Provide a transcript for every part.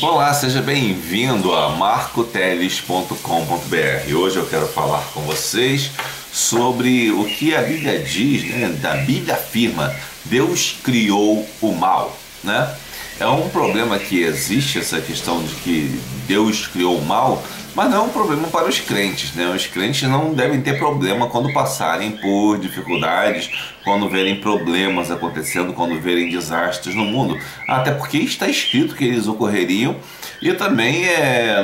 Olá, seja bem-vindo a marcoteles.com.br. Hoje eu quero falar com vocês sobre o que a Bíblia diz, né? A Bíblia afirma: Deus criou o mal, né? É um problema que existe, essa questão de que Deus criou o mal, mas não é um problema para os crentes, né? Os crentes não devem ter problema quando passarem por dificuldades, quando verem problemas acontecendo, quando verem desastres no mundo. Até porque está escrito que eles ocorreriam. E também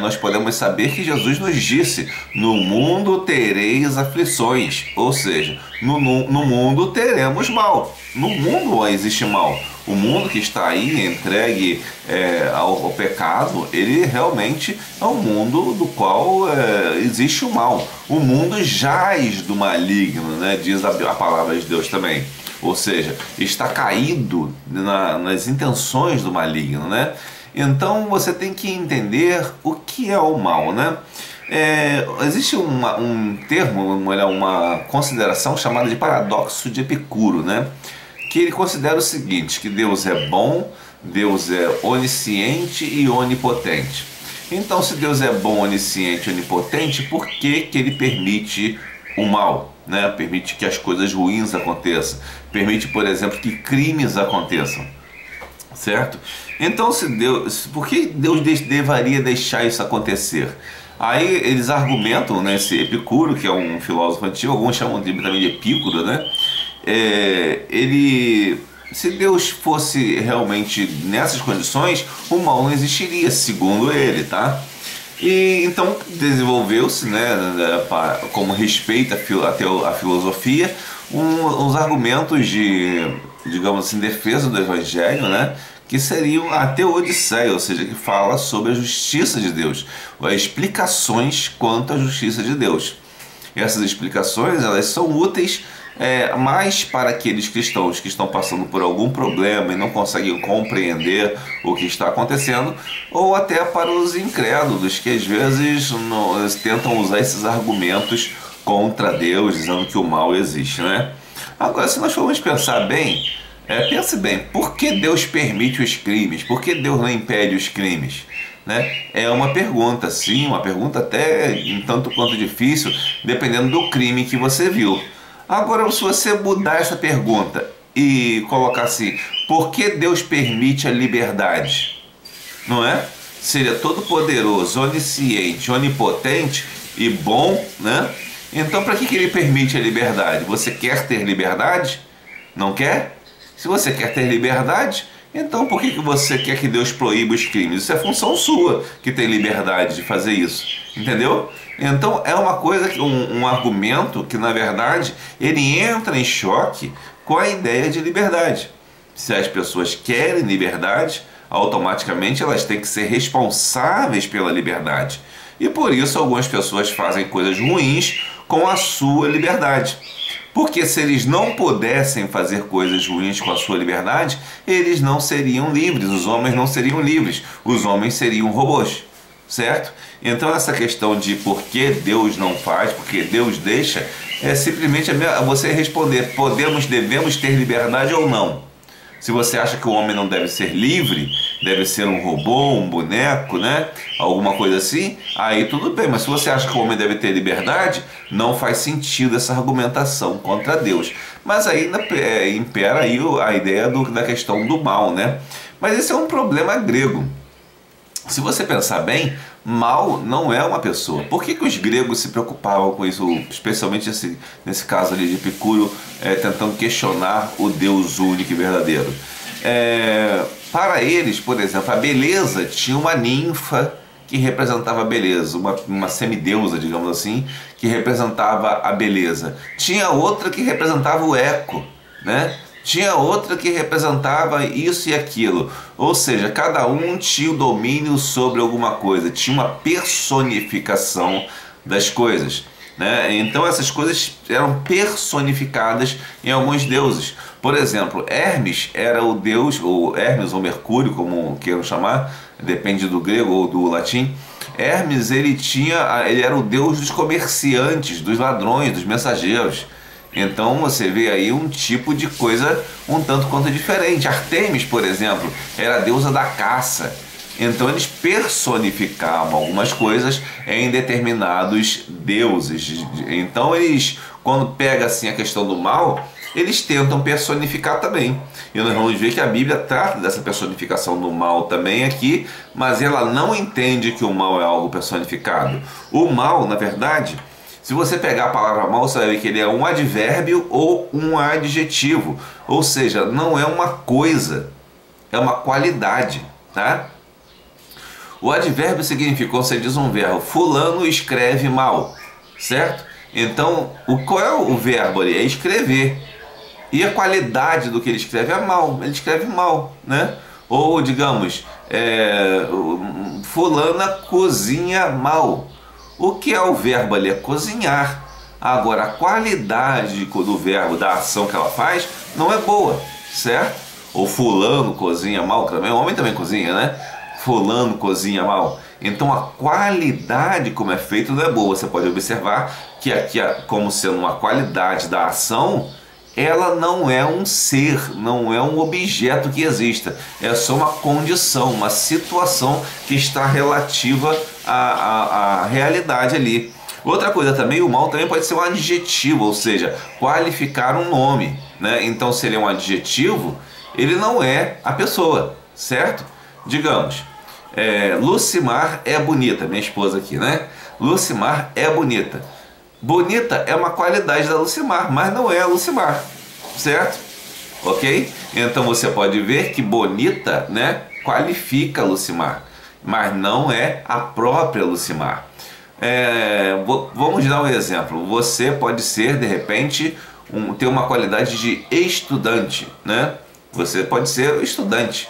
nós podemos saber que Jesus nos disse: no mundo tereis aflições, ou seja, no mundo teremos mal. No mundo existe mal. O mundo que está aí entregue ao pecado, ele realmente é um mundo do qual existe o mal. O mundo jaz do maligno, né? Diz a palavra de Deus também. Ou seja, está caído nas intenções do maligno, né? Então você tem que entender o que é o mal, né? Existe um termo, uma consideração chamada de paradoxo de Epicuro, né? Que ele considera o seguinte: que Deus é bom, Deus é onisciente e onipotente. Então, se Deus é bom, onisciente e onipotente, por que ele permite o mal, né? Permite que as coisas ruins aconteçam, permite, por exemplo, que crimes aconteçam, certo? Então, por que Deus deveria deixar isso acontecer? Aí eles argumentam, né, esse Epicuro, que é um filósofo antigo, alguns chamam também de Epicuro, né? Se Deus fosse realmente nessas condições, o mal não existiria, segundo ele, tá? E então desenvolveu-se, né, como respeito à filosofia, uns argumentos digamos assim, defesa do Evangelho, né, que seriam a Teodiceia, ou seja, que fala sobre a justiça de Deus, as explicações quanto à justiça de Deus. Essas explicações, elas são úteis mais para aqueles cristãos que estão passando por algum problema e não conseguem compreender o que está acontecendo, ou até para os incrédulos que às vezes tentam usar esses argumentos contra Deus, dizendo que o mal existe, né? Agora, se nós formos pensar bem, pense bem, por que Deus permite os crimes? Por que Deus não impede os crimes? Né? É uma pergunta, sim, uma pergunta até um tanto quanto difícil, dependendo do crime que você viu. Agora, se você mudar essa pergunta e colocar assim: por que Deus permite a liberdade? Não é? Seria todo poderoso, onisciente, onipotente e bom, né? Então, para que ele permite a liberdade? Você quer ter liberdade? Não quer? Se você quer ter liberdade, então por que você quer que Deus proíba os crimes? Isso é função sua, que tem liberdade de fazer isso, entendeu? Então é uma coisa, um argumento que na verdade ele entra em choque com a ideia de liberdade. Se as pessoas querem liberdade, automaticamente elas têm que ser responsáveis pela liberdade. E por isso algumas pessoas fazem coisas ruins com a sua liberdade. Porque se eles não pudessem fazer coisas ruins com a sua liberdade, eles não seriam livres, os homens não seriam livres, os homens seriam robôs, certo? Então essa questão de por que Deus não faz, porque Deus deixa, é simplesmente você responder: devemos ter liberdade ou não? Se você acha que o homem não deve ser livre, deve ser um robô, um boneco, né? Alguma coisa assim, aí tudo bem. Mas se você acha que o homem deve ter liberdade, não faz sentido essa argumentação contra Deus. Mas aí impera aí a ideia da questão do mal, né? Mas esse é um problema grego. Se você pensar bem, mal não é uma pessoa. Por que os gregos se preocupavam com isso, especialmente nesse caso ali de Epicuro, tentando questionar o Deus único e verdadeiro? Para eles, por exemplo, a beleza tinha uma ninfa que representava a beleza, uma semideusa, digamos assim, que representava a beleza. Tinha outra que representava o eco, né? Tinha outra que representava isso e aquilo. Ou seja, cada um tinha o domínio sobre alguma coisa, tinha uma personificação das coisas, né? Então essas coisas eram personificadas em alguns deuses. Por exemplo, Hermes era o deus, ou Hermes ou Mercúrio, como queiram chamar, depende do grego ou do latim. Hermes, ele era o deus dos comerciantes, dos ladrões, dos mensageiros. Então você vê aí um tipo de coisa um tanto quanto diferente. Ártemis, por exemplo, era a deusa da caça. Então eles personificavam algumas coisas em determinados deuses. Então eles, quando pega assim a questão do mal, eles tentam personificar também. E nós vamos ver que a Bíblia trata dessa personificação do mal também aqui, mas ela não entende que o mal é algo personificado. O mal, na verdade, se você pegar a palavra mal, você vai ver que ele é um advérbio ou um adjetivo. Ou seja, não é uma coisa, é uma qualidade, tá? O advérbio significa, quando você diz um verbo, fulano escreve mal, certo? Então, qual é o verbo ali? É escrever. E a qualidade do que ele escreve é mal, ele escreve mal, né? Ou, digamos, fulana cozinha mal. O que é o verbo ali? É cozinhar. Agora, a qualidade do verbo, da ação que ela faz, não é boa, certo? Ou fulano cozinha mal, também, o homem também cozinha, né? Fulano cozinha mal. Então a qualidade como é feito não é boa. Você pode observar que aqui, como sendo uma qualidade da ação, ela não é um ser, não é um objeto que exista. É só uma condição, uma situação que está relativa à realidade ali. Outra coisa também, o mal também pode ser um adjetivo, ou seja, qualificar um nome, né? Então se ele é um adjetivo, ele não é a pessoa, certo? Digamos, Lucimar é bonita, minha esposa aqui, né? Lucimar é bonita. Bonita é uma qualidade da Lucimar, mas não é a Lucimar, certo? Ok? Então você pode ver que bonita, né, qualifica a Lucimar, mas não é a própria Lucimar. Vamos dar um exemplo. Você pode ser, de repente, ter uma qualidade de estudante, né? Você pode ser estudante.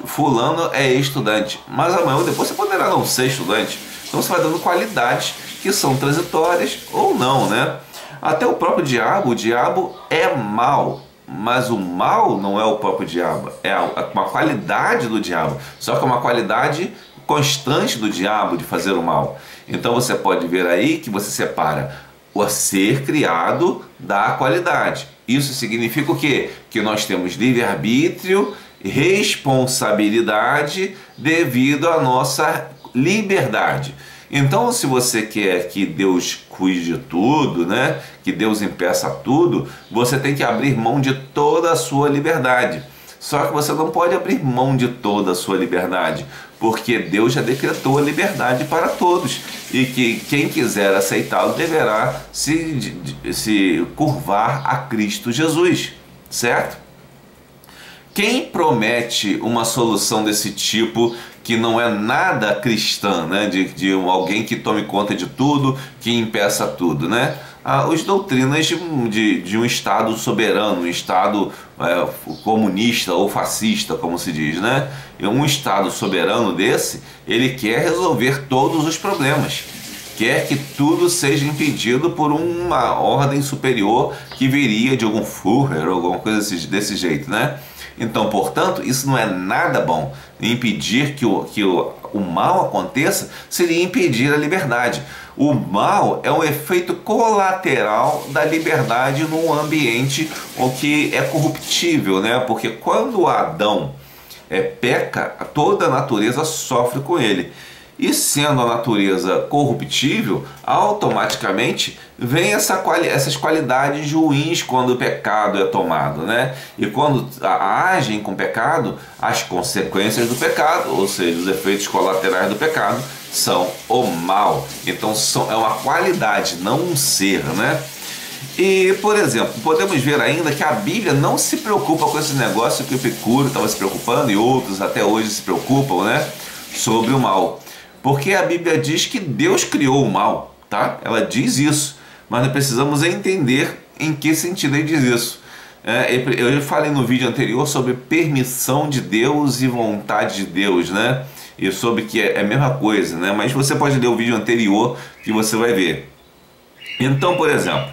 Fulano é estudante, mas amanhã ou depois você poderá não ser estudante. Então você vai dando qualidades que são transitórias ou não, né? Até o próprio diabo, o diabo é mal, mas o mal não é o próprio diabo, é uma qualidade do diabo, só que é uma qualidade constante do diabo de fazer o mal. Então você pode ver aí que você separa o ser criado da qualidade. Isso significa o quê? Que nós temos livre-arbítrio, responsabilidade devido à nossa liberdade. Então, se você quer que Deus cuide de tudo, né, que Deus impeça tudo, você tem que abrir mão de toda a sua liberdade. Só que você não pode abrir mão de toda a sua liberdade, porque Deus já decretou a liberdade para todos e que quem quiser aceitá-lo deverá se curvar a Cristo Jesus, certo? Quem promete uma solução desse tipo que não é nada cristã, né? de alguém que tome conta de tudo, que impeça tudo, né? As doutrinas de um Estado soberano, um Estado comunista ou fascista, como se diz, né? E um Estado soberano desse, ele quer resolver todos os problemas. Quer que tudo seja impedido por uma ordem superior que viria de algum Führer ou alguma coisa desse jeito, né? Então, portanto, isso não é nada bom. Impedir que o mal aconteça seria impedir a liberdade. O mal é um efeito colateral da liberdade num ambiente que é corruptível, né? Porque quando Adão peca, toda a natureza sofre com ele. E sendo a natureza corruptível, automaticamente vem essas qualidades ruins quando o pecado é tomado, né? E quando agem com pecado, as consequências do pecado, ou seja, os efeitos colaterais do pecado, são o mal. Então é uma qualidade, não um ser, né? E, por exemplo, podemos ver ainda que a Bíblia não se preocupa com esse negócio que o Epicuro estava se preocupando e outros até hoje se preocupam, né? Sobre o mal. Porque a Bíblia diz que Deus criou o mal, tá? Ela diz isso, mas nós precisamos entender em que sentido ele diz isso. Eu falei no vídeo anterior sobre permissão de Deus e vontade de Deus, né? E sobre que é a mesma coisa, né? Mas você pode ler o vídeo anterior que você vai ver. Então, por exemplo,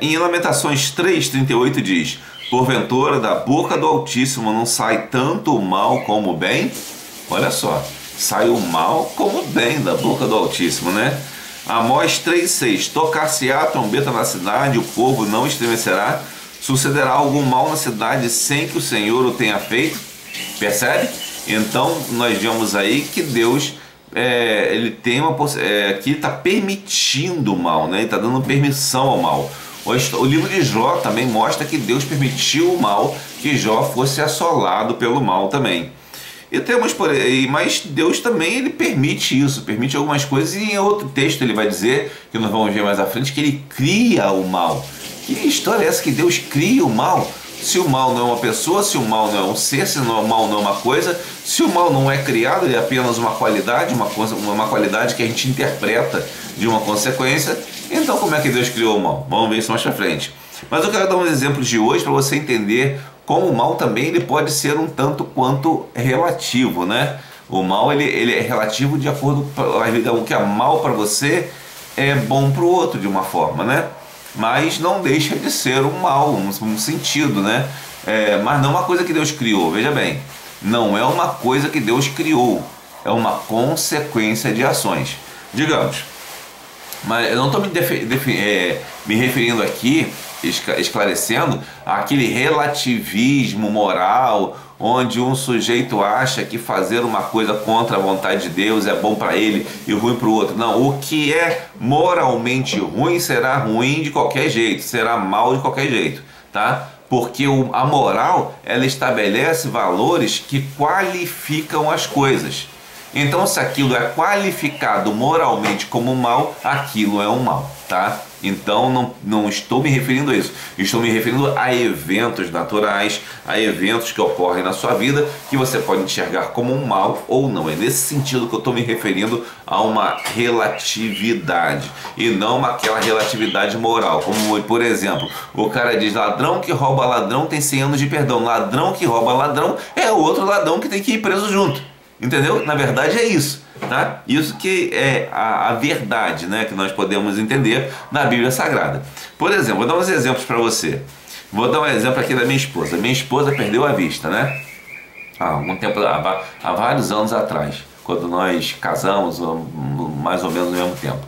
em Lamentações 3:38 diz: porventura da boca do Altíssimo não sai tanto o mal como o bem? Olha só. Sai o mal como o bem da boca do Altíssimo, né? Amós 3:6: tocar-se-á a trombeta na cidade, o povo não estremecerá. Sucederá algum mal na cidade sem que o Senhor o tenha feito? Percebe? Então nós vemos aí que Deus ele tem que está permitindo o mal, né? Ele está dando permissão ao mal. O livro de Jó também mostra que Deus permitiu o mal, que Jó fosse assolado pelo mal também. E temos mas Deus também ele permite isso, permite algumas coisas, e em outro texto ele vai dizer, que nós vamos ver mais à frente, que ele cria o mal. Que história é essa que Deus cria o mal? Se o mal não é uma pessoa, se o mal não é um ser, se o mal não é uma coisa, se o mal não é criado, ele é apenas uma qualidade, uma qualidade que a gente interpreta de uma consequência, então como é que Deus criou o mal? Vamos ver isso mais pra frente. Mas eu quero dar uns exemplos de hoje para você entender como o mal também ele pode ser um tanto quanto relativo, né? O mal ele é relativo de acordo com o que é mal para você é bom para o outro de uma forma, né? Mas não deixa de ser um mal, um sentido, né? Mas não é uma coisa que Deus criou, veja bem, não é uma coisa que Deus criou, é uma consequência de ações. Digamos, mas eu não estou me referindo aqui, esclarecendo, àquele relativismo moral, onde um sujeito acha que fazer uma coisa contra a vontade de Deus é bom para ele e ruim para o outro. Não, o que é moralmente ruim será ruim de qualquer jeito, será mal de qualquer jeito, tá? Porque a moral, ela estabelece valores que qualificam as coisas. Então, se aquilo é qualificado moralmente como mal, aquilo é um mal, tá? Então, não estou me referindo a isso. Estou me referindo a eventos naturais, a eventos que ocorrem na sua vida, que você pode enxergar como um mal ou não. É nesse sentido que eu estou me referindo a uma relatividade, e não aquela relatividade moral. Como, por exemplo, o cara diz, ladrão que rouba ladrão tem 100 anos de perdão. Ladrão que rouba ladrão é outro ladrão que tem que ir preso junto. Entendeu? Na verdade é isso, tá? Isso que é a verdade, né? Que nós podemos entender na Bíblia Sagrada. Por exemplo, vou dar uns exemplos para você. Vou dar um exemplo aqui da minha esposa. Minha esposa perdeu a vista, né? Há vários anos atrás, quando nós casamos, mais ou menos no mesmo tempo.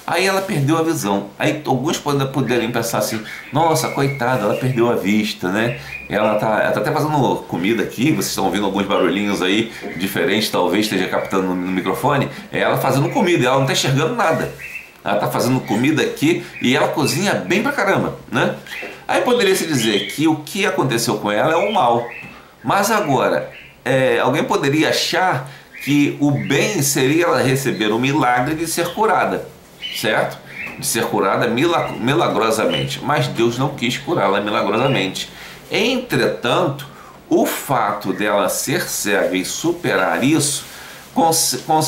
Aí ela perdeu a visão. Aí alguns poderiam pensar assim, nossa, coitada, ela perdeu a vista, né? Ela tá até fazendo comida aqui, vocês estão ouvindo alguns barulhinhos aí diferentes, talvez esteja captando no microfone. É ela fazendo comida, ela não está enxergando nada. Ela está fazendo comida aqui e ela cozinha bem pra caramba, né? Aí poderia se dizer que o que aconteceu com ela é um mal. Mas agora, alguém poderia achar que o bem seria ela receber o milagre de ser curada, certo? De ser curada milagrosamente. Mas Deus não quis curá-la milagrosamente. Entretanto, o fato dela ser cega e superar isso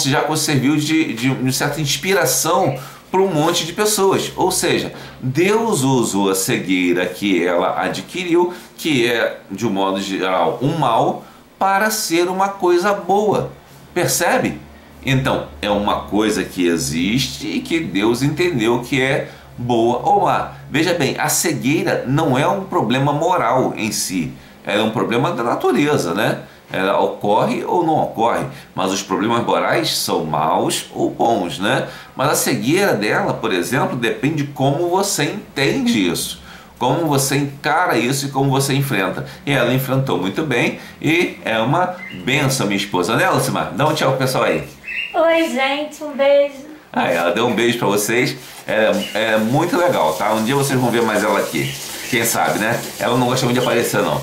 já serviu de certa inspiração para um monte de pessoas. Ou seja, Deus usou a cegueira que ela adquiriu, que é, de um modo geral, um mal, para ser uma coisa boa. Percebe? Então, é uma coisa que existe e que Deus entendeu que é boa ou má. Veja bem, a cegueira não é um problema moral em si, ela é um problema da natureza, né? Ela ocorre ou não ocorre, mas os problemas morais são maus ou bons, né? Mas a cegueira dela, por exemplo, depende de como você entende isso, como você encara isso e como você enfrenta. E ela enfrentou muito bem e é uma benção, minha esposa, né, Lucimar? Dá um tchau pro pessoal aí. Oi, gente, um beijo. Ela deu um beijo pra vocês, é muito legal, tá? Um dia vocês vão ver mais ela aqui, quem sabe, né? Ela não gosta muito de aparecer, não.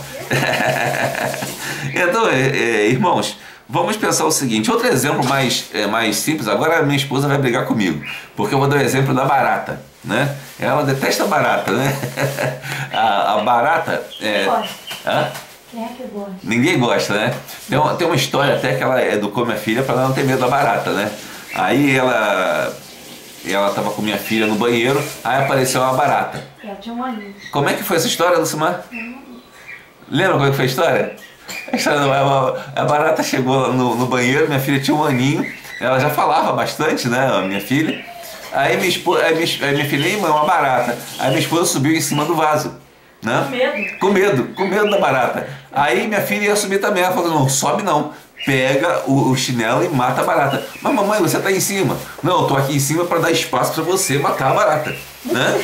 Então, irmãos, vamos pensar o seguinte, outro exemplo mais simples. Agora a minha esposa vai brigar comigo, porque eu vou dar o exemplo da barata, né? Ela detesta barata, né? A barata... Hã? Quem é que gosta? Ninguém gosta, né? Tem uma história até que ela educou minha filha para ela não ter medo da barata, né? Aí ela estava com minha filha no banheiro, aí apareceu uma barata. Ela tinha um aninho. Como é que foi essa história, Lucimar? Lembra como é que foi a história? A barata chegou lá no banheiro, minha filha tinha um aninho, ela já falava bastante, né, a minha filha. Aí minha filha, mãe, uma barata. Aí minha esposa subiu em cima do vaso, né? Com medo da barata. Aí minha filha ia subir também, ela falou, não, sobe não. Pega o chinelo e mata a barata. Mas mamãe, você tá em cima. Não, eu tô aqui em cima para dar espaço para você matar a barata. né?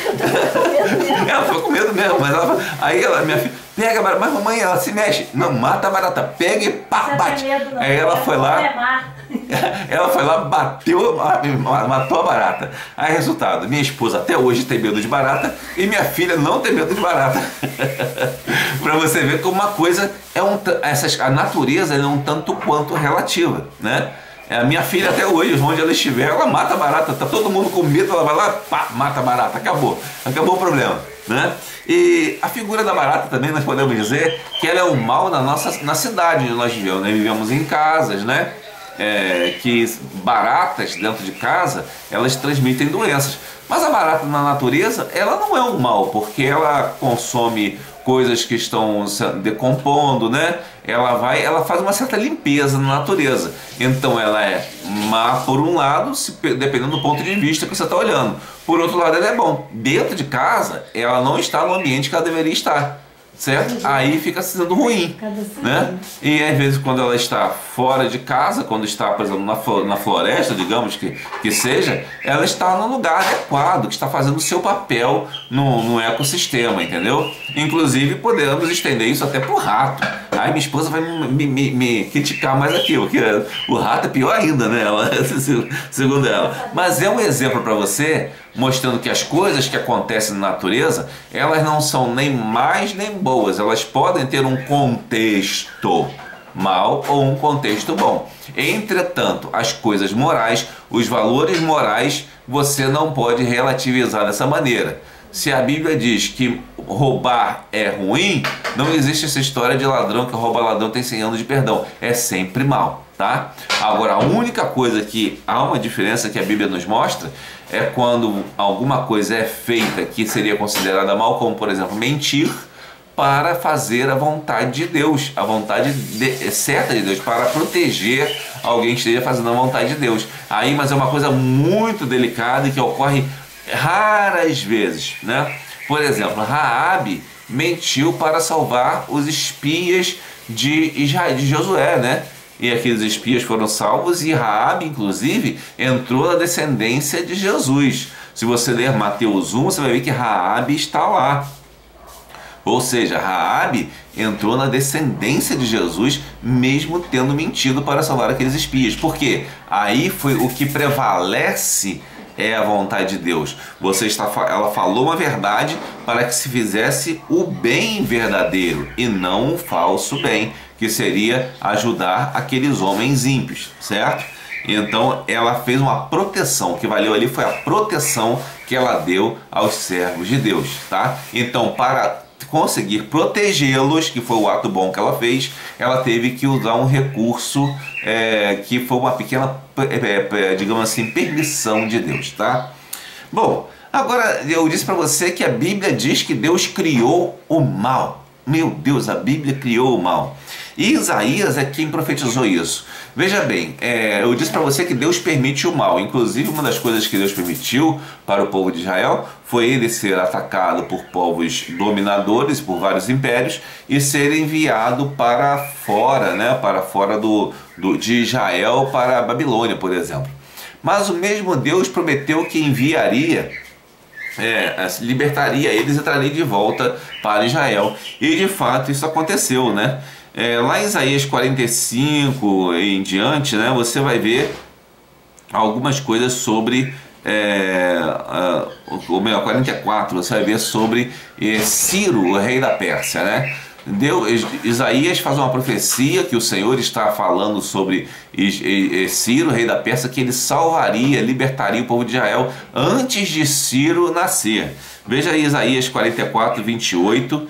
Ela ficou com medo mesmo, mas aí minha filha, pega a barata, mas mamãe, ela se mexe. Não, mata a barata, pega e pá, bate. Aí ela foi lá, bateu, matou a barata. Aí resultado, minha esposa até hoje tem medo de barata e minha filha não tem medo de barata. Pra você ver como uma coisa a natureza é um tanto quanto relativa, né? A minha filha até hoje, onde ela estiver, ela mata a barata. Tá todo mundo com medo, ela vai lá, pá, mata a barata. Acabou o problema, né? E a figura da barata também nós podemos dizer que ela é o mal na cidade onde nós vivemos. Nós vivemos em casas, né? Que baratas dentro de casa, elas transmitem doenças. Mas a barata na natureza, ela não é um mal, porque ela consome coisas que estão se decompondo, né? Ela faz uma certa limpeza na natureza. Então ela é má por um lado, dependendo do ponto de vista que você está olhando. Por outro lado, ela é bom. Dentro de casa, ela não está no ambiente que ela deveria estar. Certo? Aí fica sendo ruim, né? E às vezes quando ela está fora de casa, quando está, por exemplo, na floresta, digamos que seja, ela está no lugar adequado, que está fazendo o seu papel no ecossistema, entendeu? Inclusive podemos estender isso até para o rato. Aí minha esposa vai me criticar mais aqui, porque o rato é pior ainda, né? Segundo ela. Mas é um exemplo para você, mostrando que as coisas que acontecem na natureza, elas não são nem mais nem boas, elas podem ter um contexto mal ou um contexto bom. Entretanto, as coisas morais, os valores morais, você não pode relativizar dessa maneira. Se a Bíblia diz que roubar é ruim, não existe essa história de ladrão que rouba ladrão tem 100 anos de perdão. É sempre mal, tá? Agora, a única coisa que há uma diferença que a Bíblia nos mostra é quando alguma coisa é feita que seria considerada mal, como por exemplo mentir, para fazer a vontade de Deus, a vontade certa de Deus, para proteger alguém que esteja fazendo a vontade de Deus. Aí, mas é uma coisa muito delicada e que ocorre raras vezes, né? Por exemplo, Raabe mentiu para salvar os espias de Israel, de Josué, né? E aqueles espias foram salvos e Raabe, inclusive, entrou na descendência de Jesus. Se você ler Mateus 1, você vai ver que Raabe está lá. Ou seja, Raabe entrou na descendência de Jesus, mesmo tendo mentido para salvar aqueles espias. Por quê? Aí foi o que prevalece é a vontade de Deus. Ela falou uma verdade para que se fizesse o bem verdadeiro e não o falso bem, que seria ajudar aqueles homens ímpios, certo? Então ela fez uma proteção, o que valeu ali foi a proteção que ela deu aos servos de Deus, tá? Então, para conseguir protegê-los, que foi o ato bom que ela fez, ela teve que usar um recurso que foi uma pequena, digamos assim, permissão de Deus, tá? Bom, agora eu disse para você que a Bíblia diz que Deus criou o mal. Meu Deus, a Bíblia criou o mal. E Isaías é quem profetizou isso. Veja bem, eu disse para você que Deus permite o mal. Inclusive, uma das coisas que Deus permitiu para o povo de Israel foi ele ser atacado por povos dominadores, por vários impérios, e ser enviado para fora, né? Para fora de Israel, para a Babilônia, por exemplo. Mas o mesmo Deus prometeu que enviaria, libertaria eles e traria de volta para Israel. E de fato isso aconteceu, né? Lá em Isaías 45 em diante, né, você vai ver algumas coisas sobre, ou melhor, 44, você vai ver sobre Ciro, o rei da Pérsia, né? Isaías faz uma profecia que o Senhor está falando sobre Ciro, rei da Pérsia, que ele salvaria, libertaria o povo de Israel antes de Ciro nascer. Veja aí Isaías 44, 28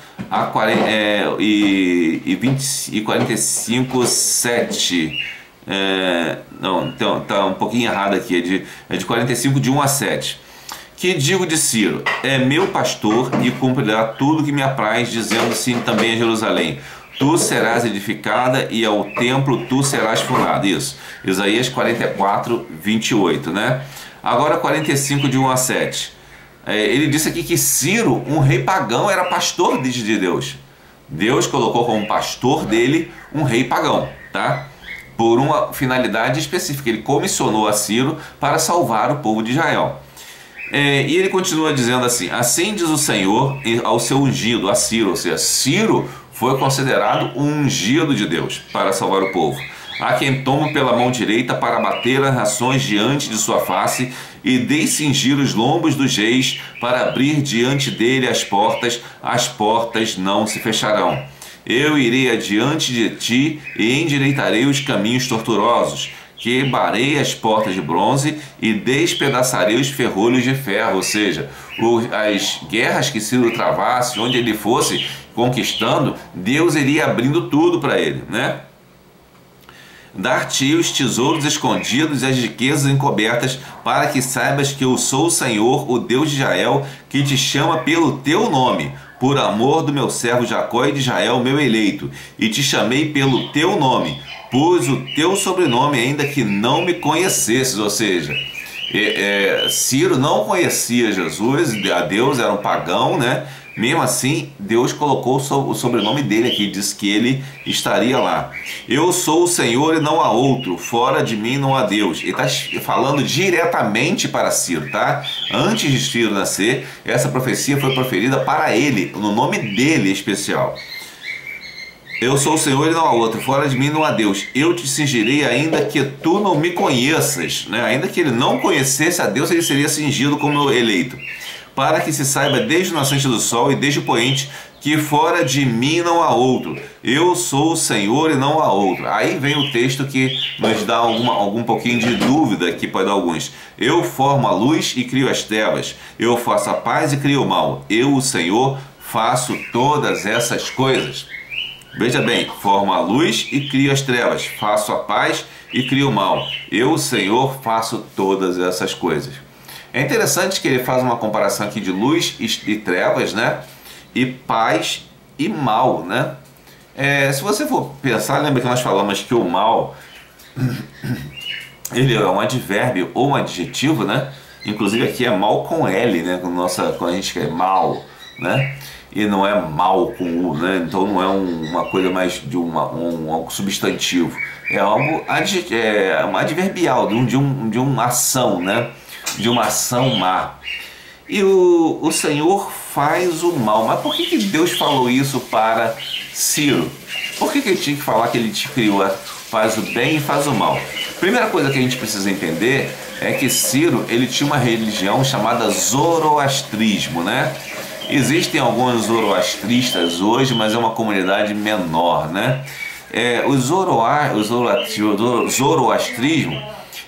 e 45, 7. Não, então, tá um pouquinho errado aqui, é de 45, de 1 a 7. Que digo de Ciro, é meu pastor e cumprirá tudo que me apraz, dizendo assim também a Jerusalém, tu serás edificada e ao templo tu serás fundada. Isso, Isaías 44, 28, né? Agora 45, de 1 a 7. Ele disse aqui que Ciro, um rei pagão, era pastor de Deus. Deus colocou como pastor dele um rei pagão, tá? Por uma finalidade específica. Ele comissionou a Ciro para salvar o povo de Israel. E ele continua dizendo assim: assim diz o Senhor ao seu ungido, a Ciro. Ou seja, Ciro foi considerado um ungido de Deus para salvar o povo, a quem tomo pela mão direita para bater as nações diante de sua face e descingir os lombos dos reis, para abrir diante dele as portas não se fecharão. Eu irei adiante de ti e endireitarei os caminhos tortuosos, quebrarei as portas de bronze e despedaçarei os ferrolhos de ferro. Ou seja, as guerras que Ciro travasse, onde ele fosse conquistando, Deus iria abrindo tudo para ele, né? Dar-te os tesouros escondidos e as riquezas encobertas, para que saibas que eu sou o Senhor, o Deus de Israel, que te chama pelo teu nome, por amor do meu servo Jacó e de Israel, meu eleito, e te chamei pelo teu nome, pus o teu sobrenome, ainda que não me conhecesses. Ou seja, Ciro não conhecia Jesus, a Deus, era um pagão, né? Mesmo assim, Deus colocou o sobrenome dele aqui, diz que ele estaria lá. Eu sou o Senhor e não há outro, fora de mim não há Deus. Ele está falando diretamente para Ciro, tá? Antes de Ciro nascer, essa profecia foi proferida para ele, no nome dele especial. Eu sou o Senhor e não há outro, fora de mim não há Deus. Eu te cingirei ainda que tu não me conheças, né? Ainda que ele não conhecesse a Deus, ele seria cingido como eleito. Para que se saiba desde o nascente do sol e desde o poente, que fora de mim não há outro. Eu sou o Senhor e não há outro. Aí vem o texto que nos dá algum pouquinho de dúvida aqui para alguns. Eu formo a luz e crio as trevas. Eu faço a paz e crio o mal. Eu, o Senhor, faço todas essas coisas. Veja bem, formo a luz e crio as trevas. Faço a paz e crio o mal. Eu, o Senhor, faço todas essas coisas. É interessante que ele faz uma comparação aqui de luz e trevas, né? E paz e mal, né? Se você for pensar, lembra que nós falamos que o mal ele é um advérbio ou um adjetivo, né? Inclusive aqui é mal com L, né? Quando a gente quer mal, né? E não é mal com U, né? Então não é uma coisa mais de algo substantivo. É algo um adverbial, de uma ação, né? De uma ação má. E o Senhor faz o mal. Mas por que Deus falou isso para Ciro? Por que ele tinha que falar que ele te criou, faz o bem e faz o mal? Primeira coisa que a gente precisa entender é que Ciro, ele tinha uma religião chamada zoroastrismo, né? Existem alguns zoroastristas hoje, mas é uma comunidade menor, né? O zoroastrismo,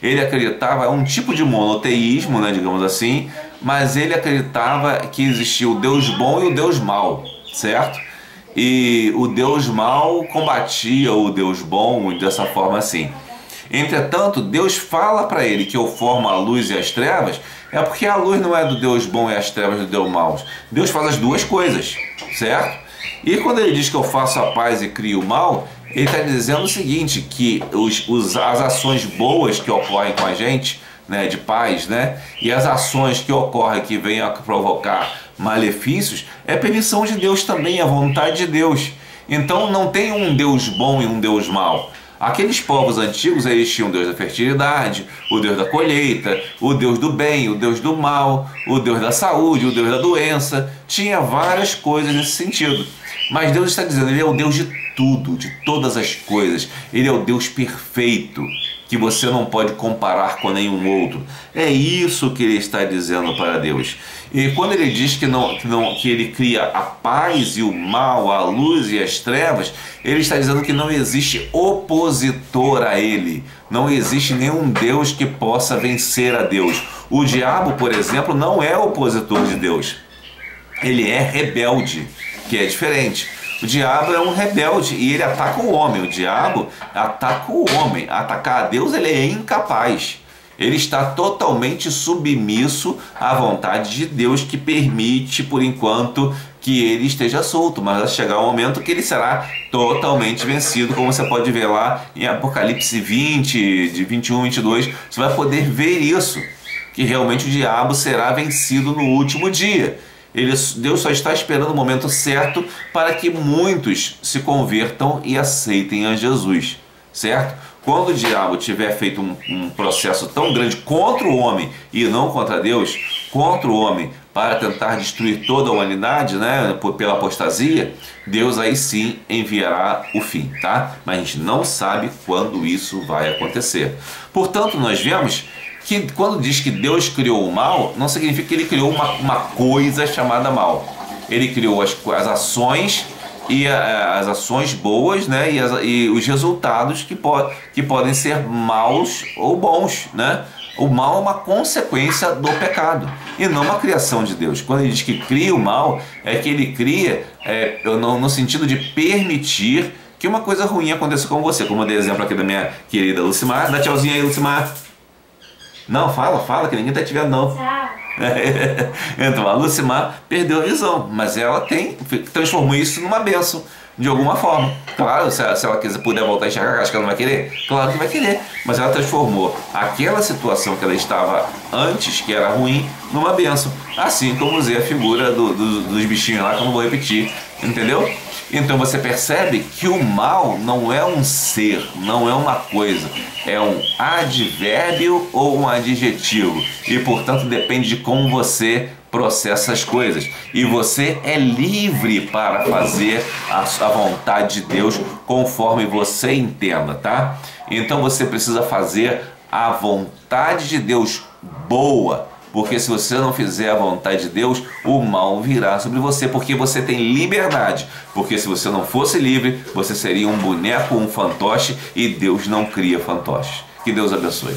ele acreditava, um tipo de monoteísmo, né, digamos assim, mas ele acreditava que existia o Deus bom e o Deus mau, certo? E o Deus mau combatia o Deus bom dessa forma assim. Entretanto, Deus fala para ele que eu formo a luz e as trevas, é porque a luz não é do Deus bom e as trevas do Deus mau. Deus faz as duas coisas, certo? E quando ele diz que eu faço a paz e crio o mal, ele está dizendo o seguinte, que as ações boas que ocorrem com a gente, né, de paz, né, e as ações que ocorrem que venham a provocar malefícios, é permissão de Deus também, a vontade de Deus. Então não tem um Deus bom e um Deus mau. Aqueles povos antigos, eles tinham o Deus da fertilidade, o Deus da colheita, o Deus do bem, o Deus do mal, o Deus da saúde, o Deus da doença. Tinha várias coisas nesse sentido. Mas Deus está dizendo, Ele é o Deus de tudo, de todas as coisas. Ele é o Deus perfeito, que você não pode comparar com nenhum outro. É isso que Ele está dizendo para Deus. E quando Ele diz que Ele cria a paz e o mal, a luz e as trevas, Ele está dizendo que não existe opositor a Ele. Não existe nenhum Deus que possa vencer a Deus. O diabo, por exemplo, não é opositor de Deus. Ele é rebelde, que é diferente. O diabo é um rebelde e ele ataca o homem. O diabo ataca o homem. Atacar a Deus, ele é incapaz. Ele está totalmente submisso à vontade de Deus, que permite, por enquanto, que ele esteja solto. Mas vai chegar um momento que ele será totalmente vencido, como você pode ver lá em Apocalipse 20, de 21 e 22. Você vai poder ver isso, que realmente o diabo será vencido no último dia. Deus só está esperando o momento certo para que muitos se convertam e aceitem a Jesus, certo? Quando o diabo tiver feito um processo tão grande contra o homem e não contra Deus, contra o homem para tentar destruir toda a humanidade, né, pela apostasia, Deus aí sim enviará o fim, tá? Mas a gente não sabe quando isso vai acontecer. Portanto, nós vemos que quando diz que Deus criou o mal, não significa que ele criou uma coisa chamada mal. Ele criou as ações e as ações boas, né, e os resultados que podem ser maus ou bons, né? O mal é uma consequência do pecado e não uma criação de Deus. Quando ele diz que cria o mal, é que ele cria no sentido de permitir que uma coisa ruim aconteça com você. Como eu dei exemplo aqui da minha querida Lucimar. Dá tchauzinho aí, Lucimar. Não, fala, que ninguém tá te vendo não. Tchau. Então a Lucimar perdeu a visão, mas ela transformou isso numa bênção de alguma forma. Claro, se ela puder voltar a enxergar, acho que ela não vai querer. Claro que vai querer, mas ela transformou aquela situação que ela estava antes, que era ruim, numa bênção. Assim como usei a figura dos bichinhos lá, que eu não vou repetir, entendeu? Então você percebe que o mal não é um ser, não é uma coisa, é um advérbio ou um adjetivo, e portanto depende de como você processa as coisas, e você é livre para fazer a vontade de Deus conforme você entenda, tá? Então você precisa fazer a vontade de Deus boa, porque se você não fizer a vontade de Deus, o mal virá sobre você, porque você tem liberdade. Porque se você não fosse livre, você seria um boneco, um fantoche, e Deus não cria fantoche. Que Deus abençoe.